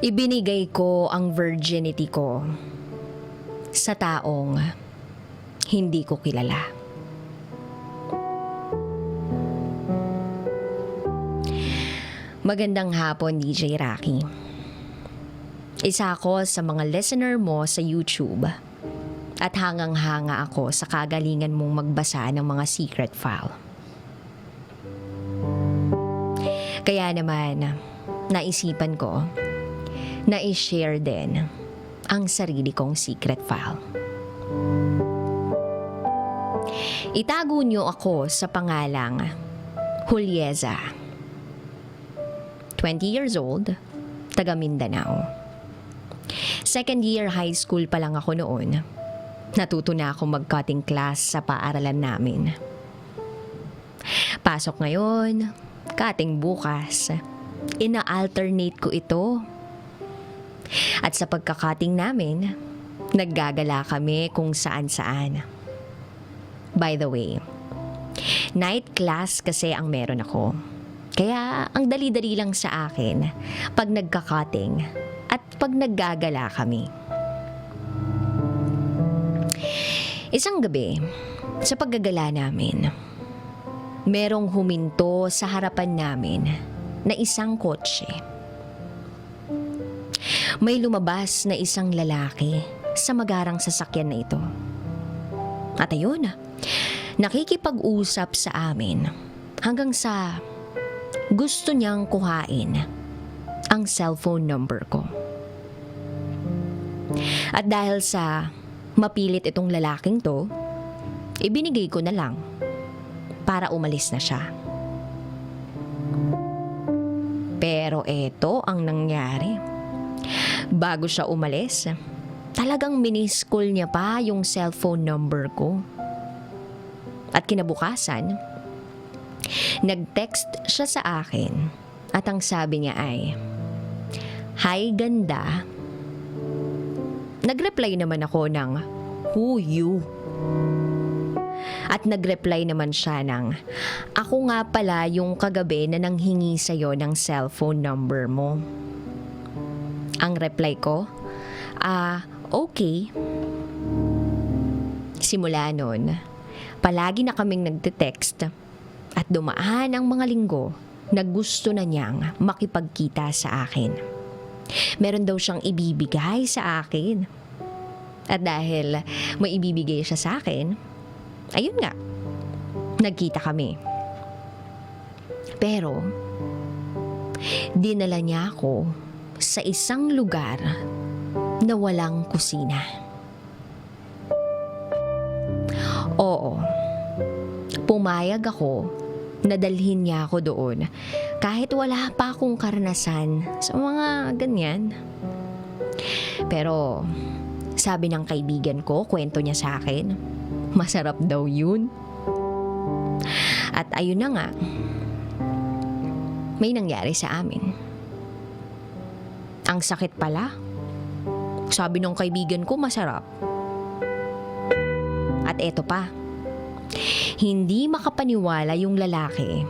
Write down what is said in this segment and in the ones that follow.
Ibinigay ko ang virginity ko sa taong hindi ko kilala. Magandang hapon, DJ Rocky. Isa ako sa mga listener mo sa YouTube at hangang-hanga ako sa kagalingan mong magbasa ng mga secret file. Kaya naman, naisipan ko na i-share din ang sarili kong secret file. Itago niyo ako sa pangalang Julieza. 20 years old, taga Mindanao. Second year high school pa lang ako noon. Natuto na ako mag-cutting class sa paaralan namin. Pasok ngayon, cutting bukas. Ina-alternate ko ito. At sa pagkakating namin, naggagala kami kung saan-saan. By the way, night class kasi ang meron ako. Kaya ang dali-dali lang sa akin pag nagka-cutting at pag naggagala kami. Isang gabi, sa paggagala namin, merong huminto sa harapan namin na isang kotse. May lumabas na isang lalaki sa magarang sasakyan na ito. At ayun, nakikipag-usap sa amin hanggang sa gusto niyang kuhain ang cellphone number ko. At dahil sa mapilit itong lalaking to, ibinigay ko na lang para umalis na siya. Pero eto ang nangyari. Bago siya umalis, talagang miniskol niya pa yung cellphone number ko. At kinabukasan, nag-text siya sa akin at ang sabi niya ay, "Hi ganda." Nag-reply naman ako ng, "Who you?" At nag-reply naman siya ng, "Ako nga pala yung kagabi na nanghingi sa'yo ng cellphone number mo." Ang reply ko, "Okay." Simula nun, palagi na kaming nagte-text at dumaan ang mga linggo na gusto na niyang makipagkita sa akin. Meron daw siyang ibibigay sa akin. At dahil may ibibigay siya sa akin, ayun nga, nagkita kami. Pero, dinala niya ako sa isang lugar na walang kusina. Oo, pumayag ako na dalhin niya ako doon kahit wala pa akong karanasan sa mga ganyan. Pero sabi ng kaibigan ko, kwento niya sa akin, masarap daw yun. At ayun na nga, may nangyari sa amin. Ang sakit pala. Sabi ng kaibigan ko, masarap. At eto pa, hindi makapaniwala yung lalaki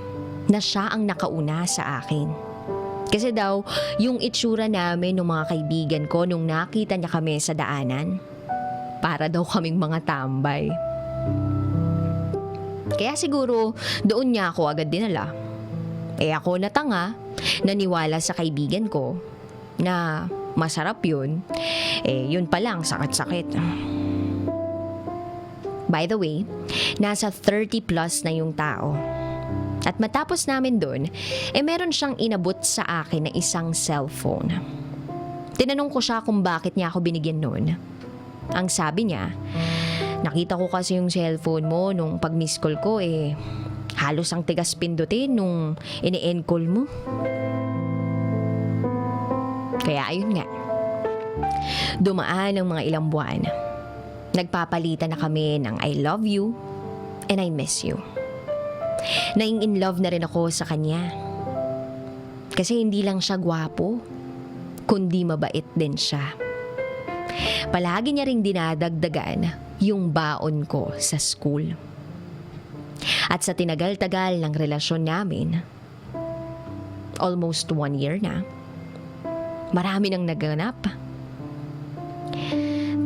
na siya ang nakauna sa akin. Kasi daw, yung itsura namin ng mga kaibigan ko nung nakita niya kami sa daanan, para daw kaming mga tambay. Kaya siguro, doon niya ako agad dinala. Ako na tanga, naniwala sa kaibigan ko na masarap yun. Yun pa lang, sakit-sakit. By the way, nasa 30 plus na yung tao. At matapos namin dun, meron siyang inabot sa akin na isang cellphone. Tinanong ko siya kung bakit niya ako binigyan nun. Ang sabi niya, "Nakita ko kasi yung cellphone mo nung pag-miss call ko halos ang tigas pindutin nung ini-end call mo." Kaya ayun nga, dumaan ang mga ilang buwan. Nagpapalitan na kami ng I love you and I miss you. Naing-in love na rin ako sa kanya. Kasi hindi lang siya gwapo, kundi mabait din siya. Palagi niya ring dinadagdagan yung baon ko sa school. At sa tinagal-tagal ng relasyon namin, almost 1 year na, marami nang naganap.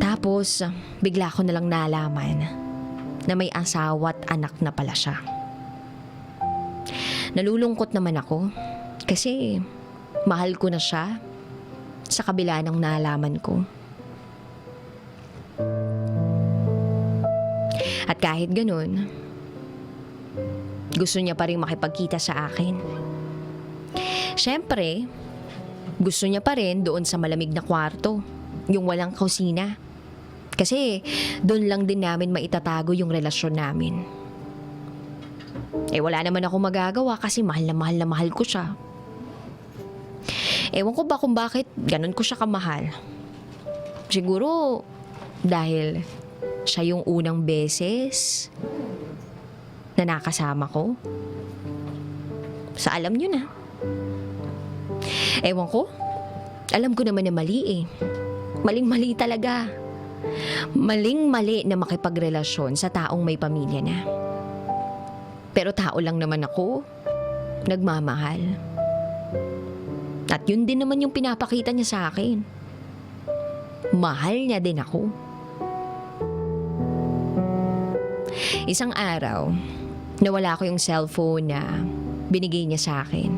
Tapos, bigla ko nalang nalaman na may asawa at anak na pala siya. Nalulungkot naman ako kasi mahal ko na siya sa kabila ng nalaman ko. At kahit ganun, gusto niya pa rin makipagkita sa akin. Siyempre, gusto niya pa rin doon sa malamig na kwarto, yung walang kusina. Kasi doon lang din namin maitatago yung relasyon namin. Wala naman ako magagawa kasi mahal na mahal ko siya. Ewan ko ba kung bakit ganun ko siya kamahal. Siguro dahil siya yung unang beses na nakasama ko. Sa alam niyo na. Ewan ko. Alam ko naman na mali eh. Maling-mali talaga. Maling-mali na makipagrelasyon sa taong may pamilya na. Pero tao lang naman ako. Nagmamahal. At yun din naman yung pinapakita niya sa akin. Mahal niya din ako. Isang araw, nawala ko yung cellphone na binigay niya sa akin.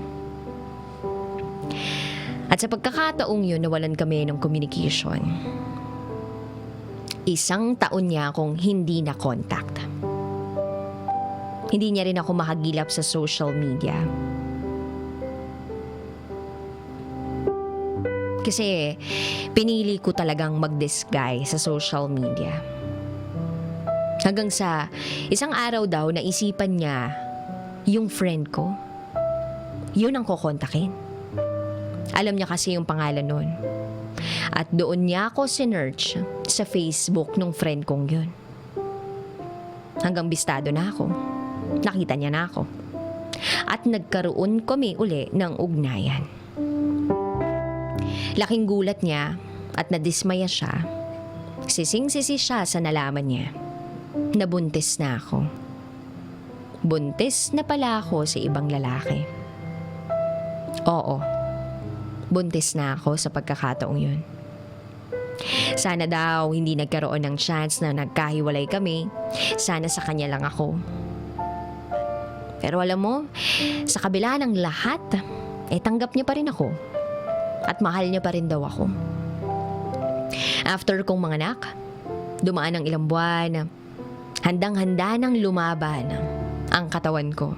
At sa pagkakataong yun, nawalan kami ng communication. 1 taon niya akong hindi na contact. Hindi niya rin ako makagilap sa social media. Kasi pinili ko talagang mag-disguise sa social media. Hanggang sa isang araw daw naisipan niya yung friend ko. Yun ang kukontakin. Alam niya kasi yung pangalan nun. At doon niya ako sinearch sa Facebook nung friend kong yun. Hanggang bistado na ako. Nakita niya na ako. At nagkaroon kami uli ng ugnayan. Laking gulat niya at nadismaya siya. Sising-sisi siya sa nalaman niya. Nabuntis na ako. Buntis na pala ako sa ibang lalaki. Oo. Buntis na ako sa pagkakataong yun. Sana daw hindi nagkaroon ng chance na nagkahiwalay kami. Sana sa kanya lang ako. Pero alam mo, sa kabila ng lahat, tanggap niya pa rin ako. At mahal niya pa rin daw ako. After kong manganak, dumaan ng ilang buwan, handang-handa nang lumaban ang katawan ko.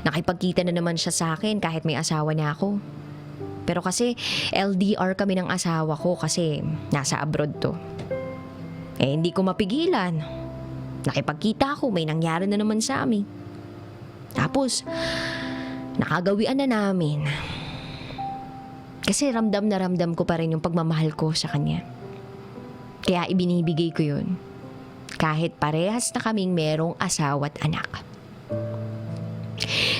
Nakipagkita na naman siya sa akin kahit may asawa na ako. Pero kasi LDR kami ng asawa ko kasi nasa abroad to. Hindi ko mapigilan. Nakipagkita ako, may nangyari na naman sa amin. Tapos, nakagawian na namin. Kasi ramdam na ramdam ko pa rin yung pagmamahal ko sa kanya. Kaya ibinibigay ko yun. Kahit parehas na kaming merong asawa at anak.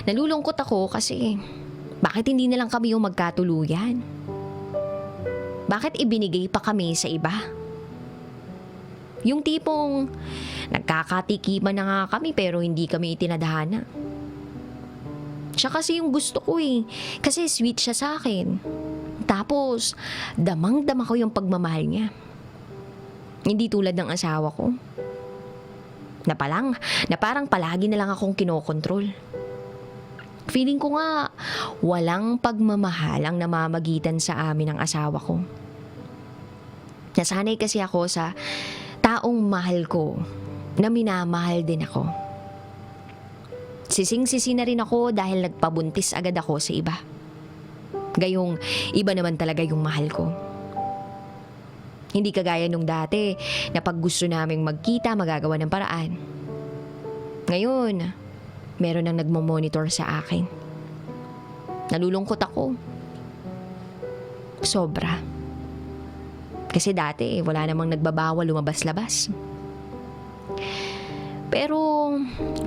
Nalulungkot ako kasi bakit hindi na lang kami yung magkatuluyan? Bakit ibinigay pa kami sa iba? Yung tipong nagkakatikiman na nga kami pero hindi kami itinadhana. Siya kasi yung gusto ko eh. Kasi sweet siya sa akin. Tapos, damang-dama ko yung pagmamahal niya. Hindi tulad ng asawa ko. Na parang palagi na lang akong kinokontrol. Feeling ko nga, walang pagmamahal ang namamagitan sa amin ng asawa ko. Nasanay kasi ako sa taong mahal ko na minamahal din ako. Sising-sisi na rin ako dahil nagpabuntis agad ako sa iba. Gayong iba naman talaga yung mahal ko. Hindi kagaya nung dati na pag gusto naming magkita, magagawa ng paraan. Ngayon, meron nang nagmo-monitor sa akin. Nalulungkot ako. Sobra. Kasi dati wala namang nagbabawal lumabas-labas. Pero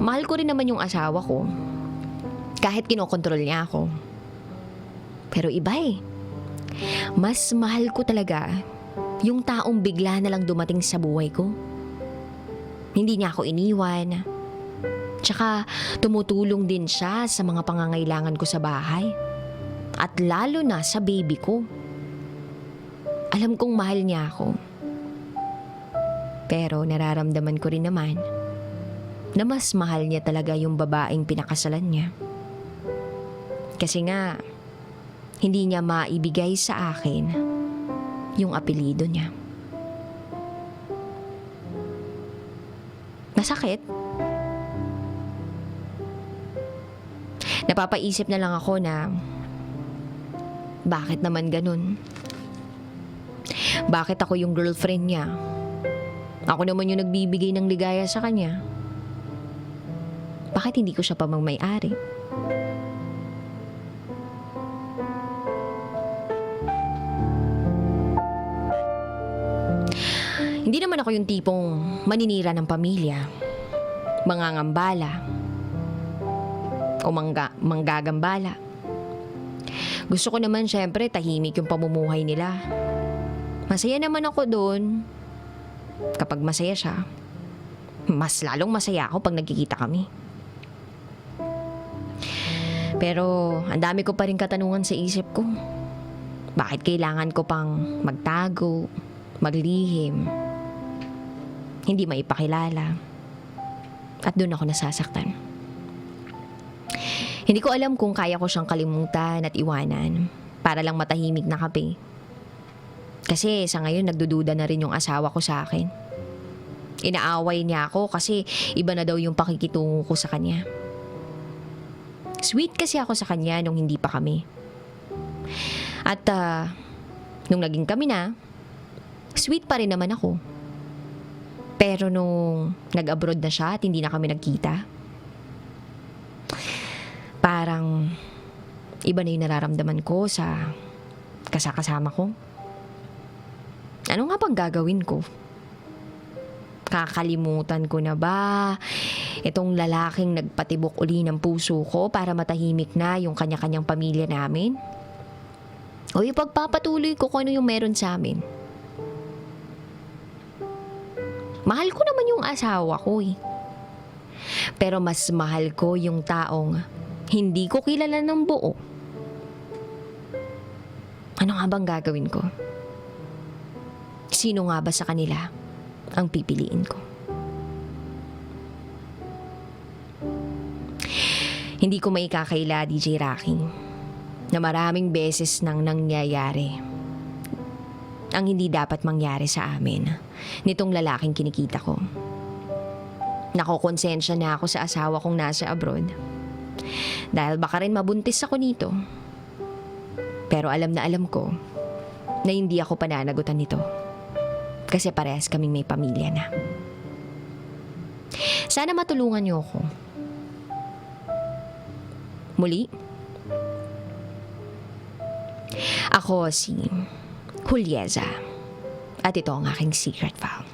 mahal ko rin naman yung asawa ko. Kahit kinokontrol niya ako. Pero iba eh. Mas mahal ko talaga yung taong bigla na lang dumating sa buhay ko. Hindi niya ako iniwan. Tsaka tumutulong din siya sa mga pangangailangan ko sa bahay. At lalo na sa baby ko. Alam kong mahal niya ako. Pero nararamdaman ko rin naman na mas mahal niya talaga yung babaeng pinakasalan niya. Kasi nga, hindi niya maibigay sa akin yung apelyido niya. Masakit. Napapaisip na lang ako na bakit naman ganun? Bakit ako yung girlfriend niya? Ako naman yung nagbibigay ng ligaya sa kanya. Bakit hindi ko siya pamang-may-ari? Hindi naman ako yung tipong maninira ng pamilya, mangangambala, o manggagambala. Gusto ko naman syempre tahimik yung pamumuhay nila. Masaya naman ako doon. Kapag masaya siya, mas lalong masaya ako pag nagkikita kami. Pero ang dami ko pa rin katanungan sa isip ko. Bakit kailangan ko pang magtago, maglihim, hindi maipakilala? At doon ako nasasaktan. Hindi ko alam kung kaya ko siyang kalimutan at iwanan para lang matahimik na kami. Kasi sa ngayon nagdududa na rin yung asawa ko sa akin. Inaaway niya ako kasi iba na daw yung pakikitungo ko sa kanya. Sweet kasi ako sa kanya nung hindi pa kami. At nung naging kami na, sweet pa rin naman ako. Pero nung nag-abroad na siya at hindi na kami nagkita, parang iba na yung nararamdaman ko sa kasama ko. Ano nga bang gagawin ko? Kakalimutan ko na ba itong lalaking nagpatibok uli ng puso ko para matahimik na yung kanya-kanyang pamilya namin? O ipagpapatuloy ko kung ano yung meron sa amin? Mahal ko naman yung asawa ko eh. Pero mas mahal ko yung taong hindi ko kilala ng buo. Ano nga bang gagawin ko? Sino nga ba sa kanila ang pipiliin ko? Hindi ko maikakaila, DJ Rocky, na maraming beses nang nangyayari ang hindi dapat mangyari sa amin nitong lalaking kinikita ko. Nakokonsensya na ako sa asawa kong nasa abroad. Dahil baka rin mabuntis ako nito. Pero alam na alam ko na hindi ako pananagutan nito. Kasi parehas kaming may pamilya na. Sana matulungan niyo ako. Muli, ako si Julieza. At ito ang aking secret file.